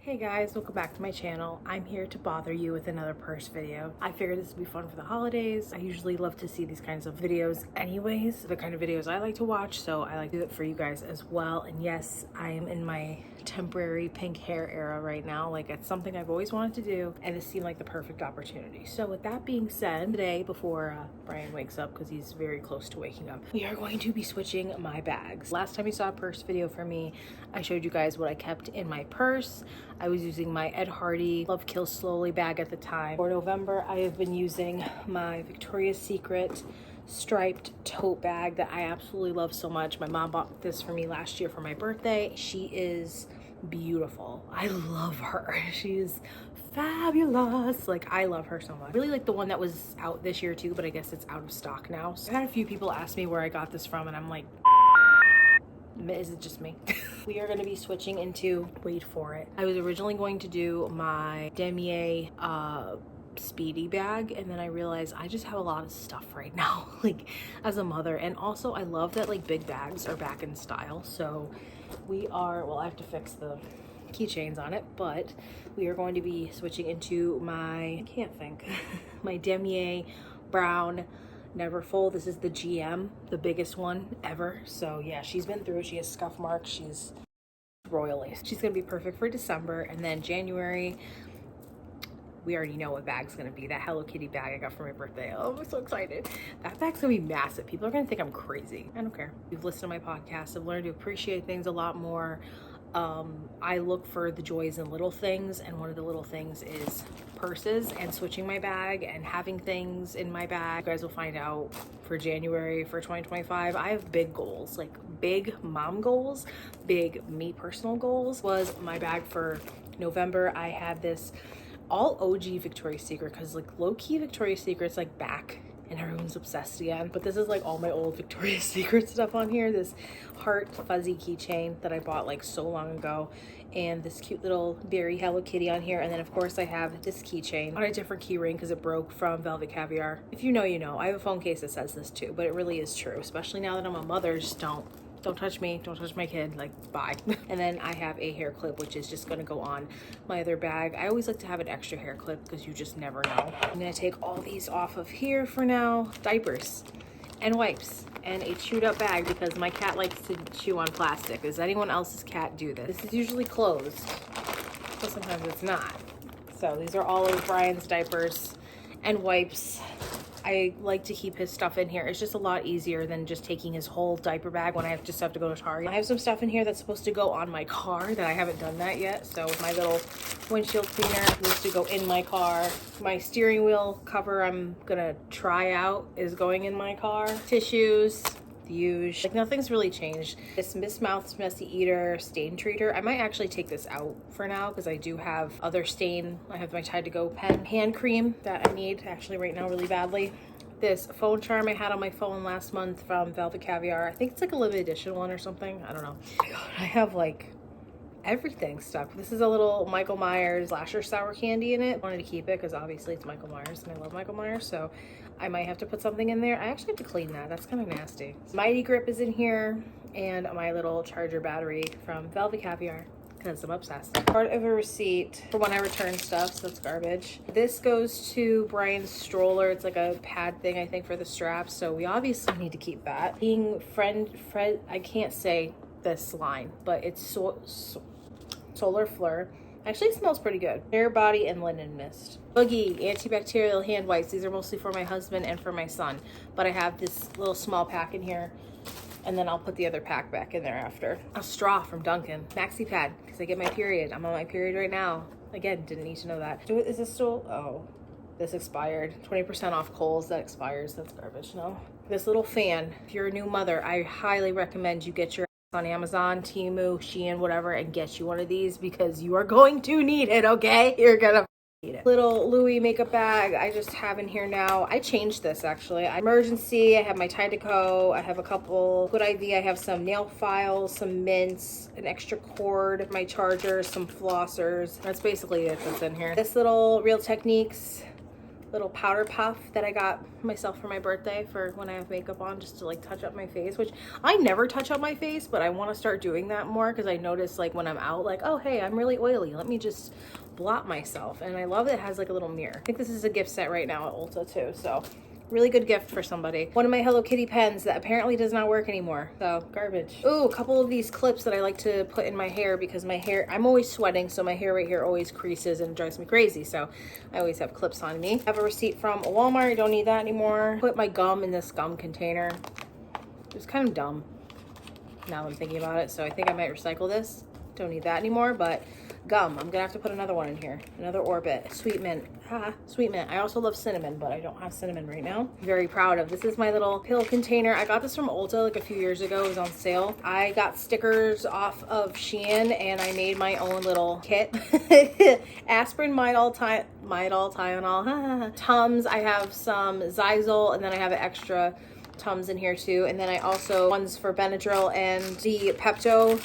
Hey guys, welcome back to my channel. I'm here to bother you with another purse video. I figured this would be fun for the holidays. I usually love to see these kinds of videos anyways, the kind of videos I like to watch, so I like to do it for you guys as well. And yes, I am in my temporary pink hair era right now. Like, it's something I've always wanted to do, and it seemed like the perfect opportunity. So with that being said, today before Brian wakes up, because he's very close to waking up, we are going to be switching my bags. Last time you saw a purse video from me, I showed you guys what I kept in my purse. I was using my Ed Hardy Love Kills Slowly bag at the time. For November, I have been using my Victoria's Secret striped tote bag that I absolutely love so much. My mom bought this for me last year for my birthday. She is beautiful. I love her. She is fabulous. Like, I love her so much. I really like the one that was out this year too, but I guess it's out of stock now. So I had a few people ask me where I got this from, and I'm like, is it just me? We are going to be switching into, wait for it, I was originally going to do my damier speedy bag, and then I realized I just have a lot of stuff right now, like, as a mother. And also I love that like big bags are back in style, so we are, well, I have to fix the keychains on it, but we are going to be switching into my, I can't think, my damier brown never full. This is the GM, the biggest one ever. So yeah, she's been through, she has scuff marks, she's royal lace. She's gonna be perfect for December. And then January, we already know what bag's gonna be. That Hello Kitty bag I got for my birthday. Oh, I'm so excited. That bag's gonna be massive. People are gonna think I'm crazy. I don't care. You've listened to my podcast, I've learned to appreciate things a lot more. I look for the joys in little things, and one of the little things is purses and switching my bag and having things in my bag. You guys will find out for January for 2025. I have big goals, like big mom goals, big me personal goals. Was my bag for November. I had this all OG Victoria's Secret, because like low-key Victoria's Secret's like back and everyone's obsessed again, but this is like all my old Victoria's Secret stuff on here. This heart fuzzy keychain that I bought like so long ago, and this cute little berry Hello Kitty on here. And then of course I have this keychain on a different key ring because it broke from Velvet Caviar. If you know, you know. I have a phone case that says this too, but it really is true, especially now that I'm a mother. Just don't touch me, don't touch my kid, like, bye. And then I have a hair clip, which is just gonna go on my other bag. I always like to have an extra hair clip because you just never know. I'm gonna take all these off of here for now. Diapers and wipes and a chewed up bag because my cat likes to chew on plastic. Does anyone else's cat do this? This is usually closed, but sometimes it's not. So these are all of Brian's diapers and wipes. I like to keep his stuff in here. It's just a lot easier than just taking his whole diaper bag when I just have to go to Target. I have some stuff in here that's supposed to go on my car that I haven't done that yet. So my little windshield cleaner needs to go in my car. My steering wheel cover I'm gonna try out is going in my car. Tissues, the usual. Like, nothing's really changed. This Miss Mouth's Messy Eater stain treater, I might actually take this out for now because I do have other stain. I have my Tide to Go pen. Hand cream that I need actually right now really badly. This phone charm I had on my phone last month from Velvet Caviar. I think it's like a limited edition one or something. I don't know. Oh my God, I have like everything stuck. This is a little Michael Myers slasher sour candy in it. I wanted to keep it because obviously it's Michael Myers and I love Michael Myers, so I might have to put something in there. I actually have to clean that. That's kind of nasty. Mighty Grip is in here, and my little charger battery from Velvet Caviar because I'm obsessed. Part of a receipt for when I return stuff, so that's garbage. This goes to Brian's stroller. It's like a pad thing, I think, for the straps, so we obviously need to keep that. Being Fred, I can't say this line, but it's Solar Fleur. Actually, it smells pretty good. Hair, body, and linen mist. Boogie antibacterial hand wipes. These are mostly for my husband and for my son, but I have this little small pack in here, and then I'll put the other pack back in there after. A straw from Dunkin'. Maxi pad, because I get my period. I'm on my period right now. Again, didn't need to know that. Is this still, oh, this expired. 20% off Kohl's, that expires. That's garbage, no. This little fan, if you're a new mother, I highly recommend you get your on Amazon, Temu, Shein, whatever, and get you one of these because you are going to need it, okay? You're gonna need it. Little Louis makeup bag I just have in here now. I changed this actually. Emergency, I have my Tide to Go, I have a couple Good IV, I have some nail files, some mints, an extra cord, my charger, some flossers. That's basically it that's in here. This little Real Techniques little powder puff that I got myself for my birthday for when I have makeup on, just to like touch up my face, which I never touch up my face, but I want to start doing that more because I notice like when I'm out, like, oh hey, I'm really oily, let me just blot myself. And I love that it has like a little mirror. I think this is a gift set right now at Ulta too, so really good gift for somebody. One of my Hello Kitty pens that apparently does not work anymore, so garbage. Ooh, a couple of these clips that I like to put in my hair because my hair, I'm always sweating, so my hair right here always creases and it drives me crazy, so I always have clips on me. I have a receipt from Walmart, don't need that anymore. Put my gum in this gum container. It was kind of dumb now that I'm thinking about it, so I think I might recycle this. Don't need that anymore, but gum, I'm gonna have to put another one in here, another Orbit. Sweet mint, sweet mint. I also love cinnamon, but I don't have cinnamon right now. Very proud of this. Is my little pill container. I got this from Ulta like a few years ago. It was on sale. I got stickers off of Shein and I made my own little kit. Aspirin, Midol, Tylenol, Tums. I have some ZEZAM, and then I have an extra Tums in here too, and then I also ones for Benadryl and the Pepto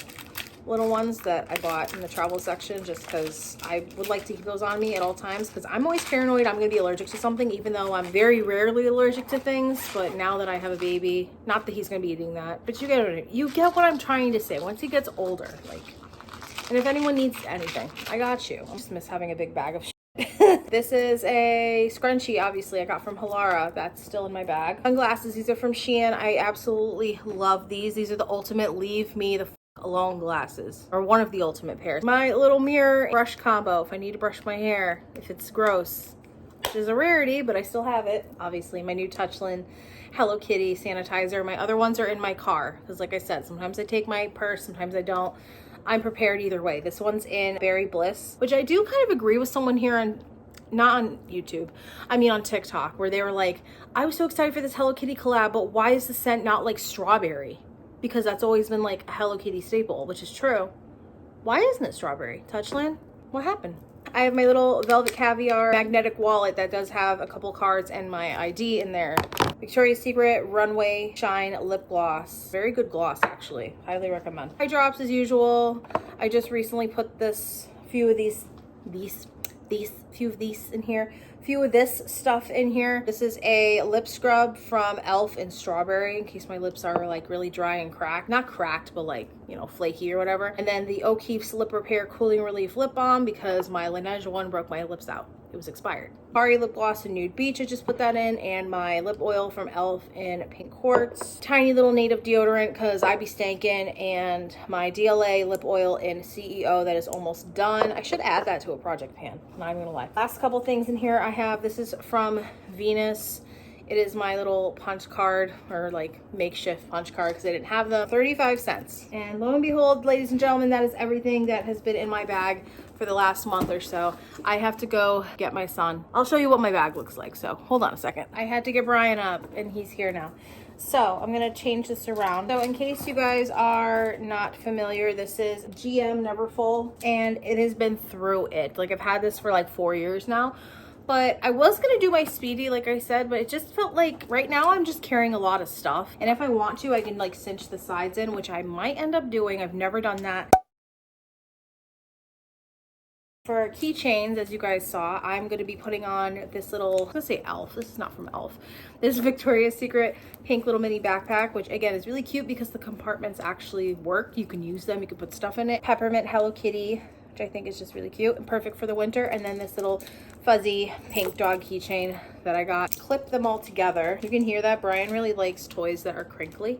little ones that I bought in the travel section, just because I would like to keep those on me at all times, because I'm always paranoid I'm gonna be allergic to something, even though I'm very rarely allergic to things. But now that I have a baby, not that he's gonna be eating that, but you get what I'm trying to say. Once he gets older, like, and if anyone needs anything, I got you. I just miss having a big bag of shit. This is a scrunchie, obviously I got from Halara. That's still in my bag. Sunglasses, these are from Shein. I absolutely love these. These are the ultimate leave me the alone glasses, or one of the ultimate pairs. My little mirror brush combo if I need to brush my hair if it's gross, which is a rarity, but I still have it. Obviously my new Touchland Hello Kitty sanitizer. My other ones are in my car because, like I said, sometimes I take my purse, sometimes I don't. I'm prepared either way. This one's in Berry Bliss, which I do kind of agree with someone here on, not on YouTube, I mean on TikTok, where they were like, I was so excited for this Hello Kitty collab, but why is the scent not like strawberry? Because that's always been like a Hello Kitty staple, which is true. Why isn't it strawberry? Touchland? What happened? I have my little Velvet Caviar magnetic wallet that does have a couple cards and my ID in there. Victoria's Secret Runway Shine Lip Gloss. Very good gloss, actually. Highly recommend. Eye drops as usual. I just recently put few of this stuff in here. This is a lip scrub from Elf in Strawberry, in case my lips are like really dry and cracked. Not cracked, but like, you know, flaky or whatever. And then the O'Keefe's Lip Repair Cooling Relief Lip Balm, because my Laneige one broke my lips out. It was expired. Safari Lip Gloss in Nude Beach, I just put that in, and my lip oil from Elf in Pink Quartz. Tiny little native deodorant because I be stankin', and my DLA lip oil in CEO that is almost done. I should add that to a project pan, not even gonna lie. Last couple things in here I have, this is from Venus. It is my little punch card, or like makeshift punch card because I didn't have them. 35 cents. And lo and behold, ladies and gentlemen, that is everything that has been in my bag for the last month or so. I have to go get my son. I'll show you what my bag looks like, so hold on a second. I had to get Brian up and he's here now. So I'm gonna change this around. So in case you guys are not familiar, this is GM Never Full, and it has been through it. Like, I've had this for like 4 years now. But I was gonna do my Speedy, like I said, but it just felt like right now I'm just carrying a lot of stuff. And if I want to, I can like cinch the sides in, which I might end up doing. I've never done that. For keychains, as you guys saw, I'm gonna be putting on this little, I'm gonna say Elf, this is not from Elf. This is Victoria's Secret pink little mini backpack, which again is really cute because the compartments actually work. You can use them, you can put stuff in it. Peppermint Hello Kitty, which I think is just really cute and perfect for the winter. And then this little fuzzy pink dog keychain that I got. Clip them all together. You can hear that Brian really likes toys that are crinkly.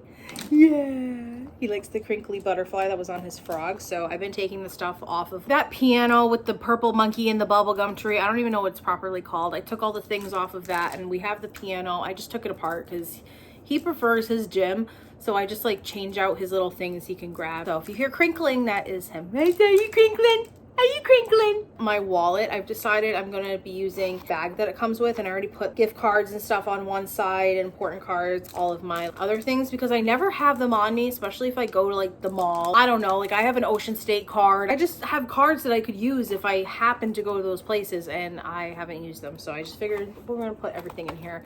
Yeah. He likes the crinkly butterfly that was on his frog. So I've been taking the stuff off of that piano with the purple monkey and the bubblegum tree. I don't even know what it's properly called. I took all the things off of that, and we have the piano. I just took it apart because he prefers his gym. So I just like change out his little things he can grab. So if you hear crinkling, that is him. Are you crinkling? Are you crinkling? My wallet, I've decided I'm gonna be using the bag that it comes with, and I already put gift cards and stuff on one side, important cards, all of my other things, because I never have them on me, especially if I go to like the mall. I don't know, like I have an Ocean State card. I just have cards that I could use if I happen to go to those places, and I haven't used them. So I just figured we're gonna put everything in here.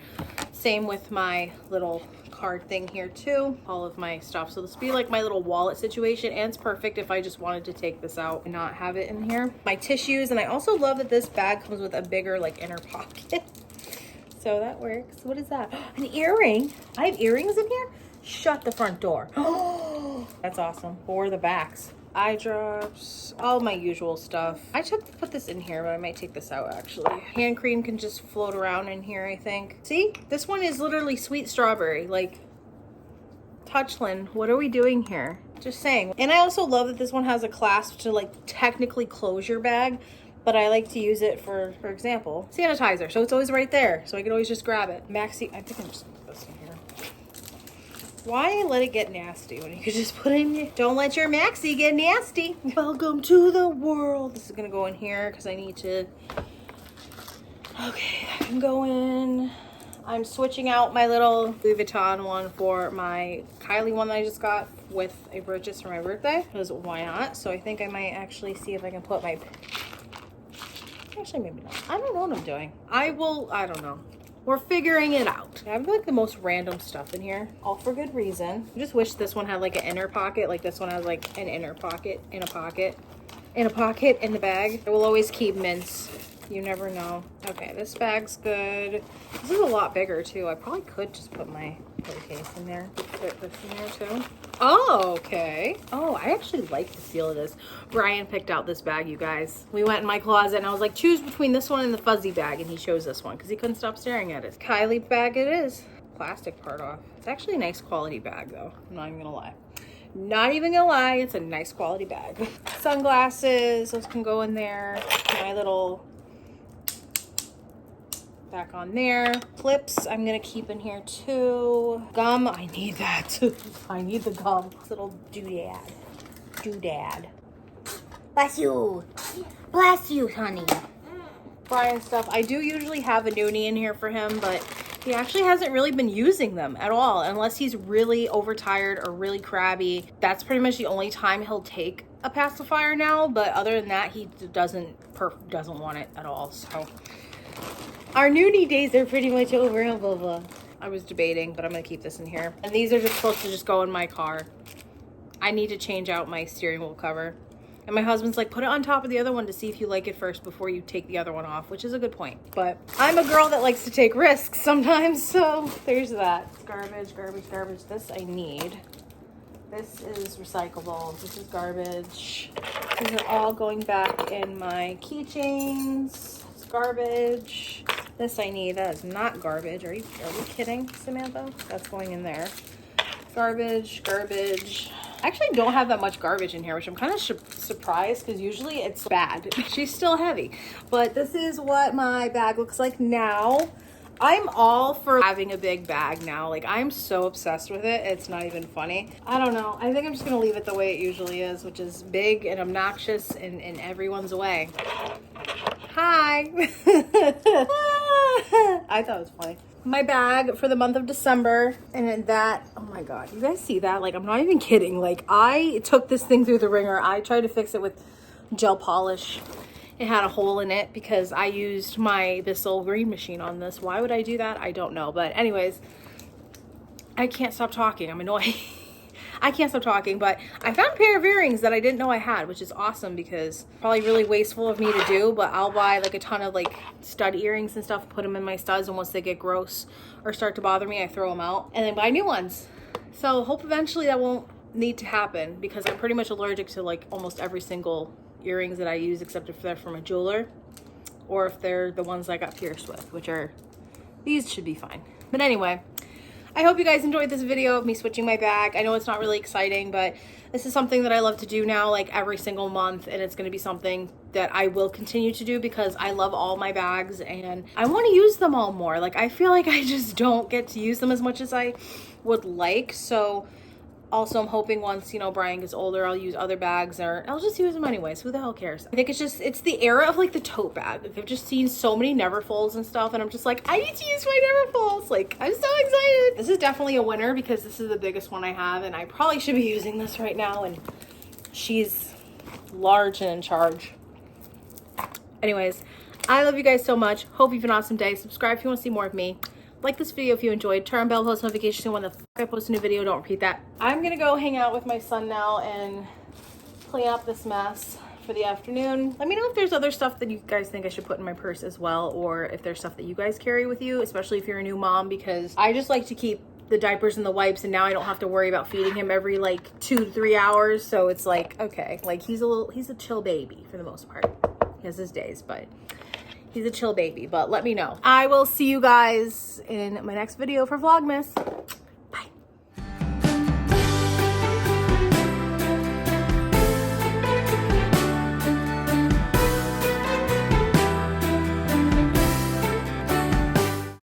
Same with my little card thing here too, all of my stuff. So this will be like my little wallet situation, and it's perfect if I just wanted to take this out and not have it in here. My tissues, and I also love that this bag comes with a bigger like inner pocket. So that works. What is that? An earring. I have earrings in here? Shut the front door. Oh, that's awesome. Or the backs. Eye drops, all my usual stuff. I took to put this in here, but I might take this out actually. Hand cream can just float around in here, I think. See, this one is literally sweet strawberry. Like, Touchland, what are we doing here? Just saying. And I also love that this one has a clasp to like technically close your bag, but I like to use it for example, sanitizer. So it's always right there. So I can always just grab it. Maxi, I think I'm just gonna put this in here. Why let it get nasty when you could just put in, don't let your maxi get nasty. Welcome to the world. This is gonna go in here because I need to, okay, I can go in. I'm switching out my little Louis Vuitton one for my Kylie one that I just got with a purchase for my birthday, because why not? So I think I might actually see if I can put my, actually maybe not. I don't know what I'm doing. I don't know. We're figuring it out. I have like the most random stuff in here, all for good reason. I just wish this one had like an inner pocket, like this one has like an inner pocket in a pocket, in a pocket in the bag. I will always keep mints. You never know. Okay, this bag's good. This is a lot bigger too. I probably could just put my pillowcase in there. Fit this in there too. Oh, okay. Oh, I actually like the feel of this. Brian picked out this bag, you guys. We went in my closet and I was like, choose between this one and the fuzzy bag, and he chose this one because he couldn't stop staring at it. Kylie bag it is. Plastic part off. It's actually a nice quality bag though. I'm not even gonna lie. Not even gonna lie, it's a nice quality bag. Sunglasses, those can go in there. My little back on there. Clips I'm gonna keep in here too. Gum, I need that. I need the gum. This little doodad. Bless you. Bless you, honey. Brian stuff. I do usually have a noonie in here for him, but he actually hasn't really been using them at all unless he's really overtired or really crabby. That's pretty much the only time he'll take a pacifier now, but other than that, he doesn't want it at all. So our noonie days are pretty much over. Blah, blah. I was debating, but I'm gonna keep this in here. And these are just supposed to just go in my car. I need to change out my steering wheel cover. And my husband's like, put it on top of the other one to see if you like it first before you take the other one off, which is a good point. But I'm a girl that likes to take risks sometimes, so there's that. Garbage, garbage, garbage. This I need. This is recyclable. This is garbage. These are all going back in my keychains. It's garbage. This I need. That is not garbage. Are you kidding, Samantha? That's going in there. Garbage, garbage. I actually don't have that much garbage in here, which I'm kind of surprised because usually it's bad. She's still heavy. But this is what my bag looks like now. I'm all for having a big bag now. Like, I'm so obsessed with it. It's not even funny. I don't know. I think I'm just going to leave it the way it usually is, which is big and obnoxious and in everyone's way. Hi. I thought it was funny. My bag for the month of December, and that, oh my god, you guys see that? Like, I'm not even kidding. Like, I took this thing through the ringer. I tried to fix it with gel polish. It had a hole in it because I used my Bissell green machine on this. Why would I do that? I don't know. But anyways, I can't stop talking. I'm annoying. I can't stop talking, but I found a pair of earrings that I didn't know I had, which is awesome because probably really wasteful of me to do, but I'll buy like a ton of like stud earrings and stuff, put them in my studs, and once they get gross or start to bother me, I throw them out and then buy new ones. So hope eventually that won't need to happen because I'm pretty much allergic to like almost every single earrings that I use except if they're from a jeweler or if they're the ones I got pierced with, which are, these should be fine. But anyway, I hope you guys enjoyed this video of me switching my bag. I know it's not really exciting, but this is something that I love to do now, like every single month, and it's going to be something that I will continue to do because I love all my bags and I want to use them all more. Like, I feel like I just don't get to use them as much as I would like. So also I'm hoping once, you know, Brian gets older, I'll use other bags or I'll just use them anyways. Who the hell cares? I think it's the era of like the tote bag. Like, I've just seen so many Neverfulls and stuff and I'm just like, I need to use my Neverfulls. Like, I'm so excited. This is definitely a winner because this is the biggest one I have and I probably should be using this right now, and she's large and in charge. Anyways, I love you guys so much. Hope you have an awesome day. Subscribe if you want to see more of me. Like this video if you enjoyed. Turn on bell post notifications so when the I post a new video, don't repeat that. I'm gonna go hang out with my son now and clean up this mess for for the afternoon. Let me know if there's other stuff that you guys think I should put in my purse as well, or if there's stuff that you guys carry with you, especially if you're a new mom, because I just like to keep the diapers and the wipes, and now I don't have to worry about feeding him every like 2 to 3 hours. So it's like, okay, like he's a chill baby for the most part. He has his days, but he's a chill baby. But let me know. I will see you guys in my next video for Vlogmas.